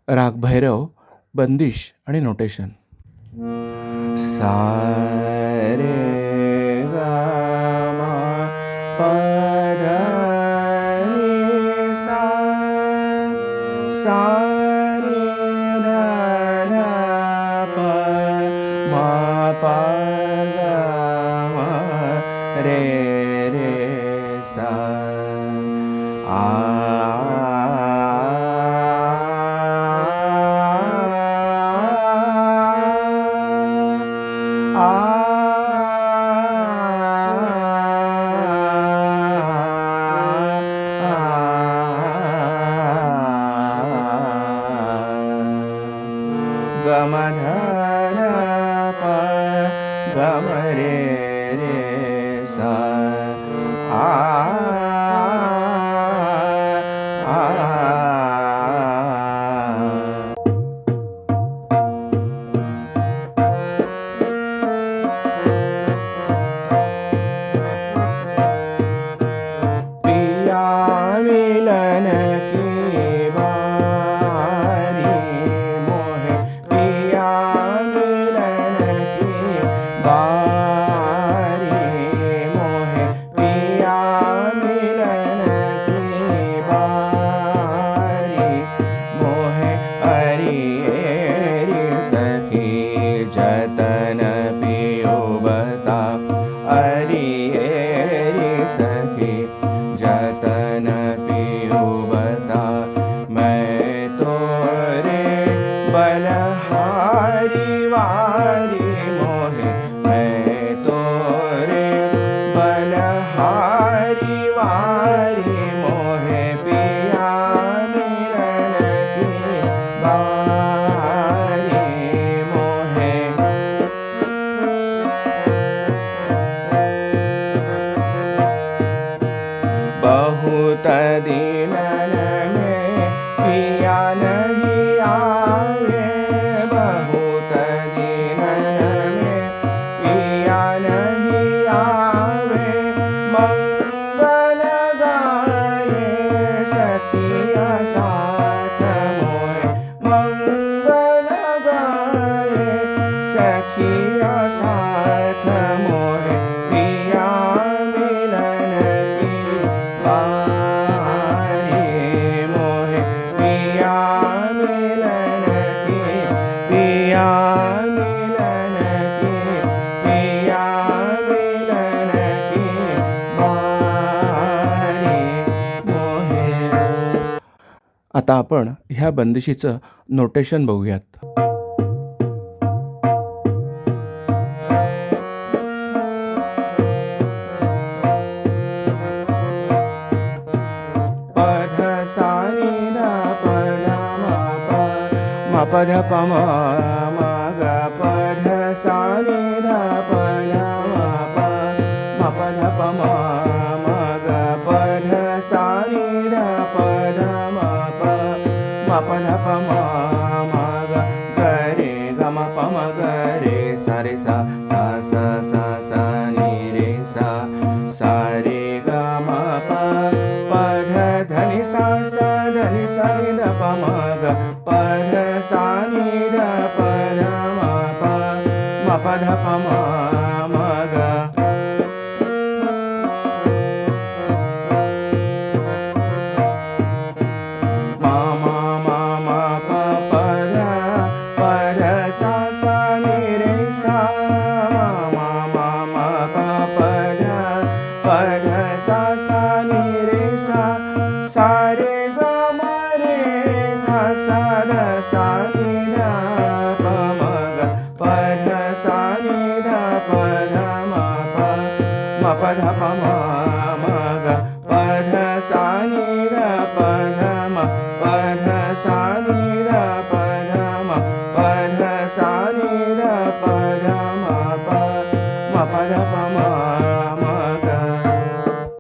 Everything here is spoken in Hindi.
राग भैरव, बंदिश आणि नोटेशन. सा रे ग म प ध नि सा. सा रे ध ध प म प ग म रे रे सा. गम ध न प गम रे रे सा. पिया मिलन की बारी मोहे. पिया मिलन की बारी मोहे. पिया मिलन की बारी मोहे. हरि रे सखी जतन पियो बता. हरि रे सखी जतन पियो बता. मैं तोरे बलहारी वारी मोहे. मैं तोरे बलहारी वारी मोहे. पिया मिलन की बारी मोहे. बहुत दिन में पिया नहीं आए. बहुत दिन में पिया नहीं आवे. मंगल गाए सखिया साथ मोहे. मंगल गाए सखिया साथ मोहे. पिया मिलन की बारी मोहे. पिया मिलन की. पिया मिलन की. पिया मिलन की बारी मोहे. आता आपण ह्या बंदिशीचं नोटेशन बघूयात. पध सा नि ध प ध म प ध प म म ग. पध सा नि ध प ध म प ध प म म ग. पध सा नि ध प ध म प ध प म म ग. ग रे ग म प म ग रे सा रे सा. सा सा सा सा नि रे सा. सा रे ग म प प ध ध नि सा. सा ध नि सा नि ध प म ग. प ध सा नि ध प ध म प ध प म म ग. म म म म प प ध प ध सा सा नि रे सा. म म म म प प ध प ध सा सा नि रे सा. सा रे ग म रे सा. सा ध सा नि ध प म ग. प ध सा नि ध प ध म प ध प म म ग. प ध सा नि ध प ध म. प ध सा नि ध प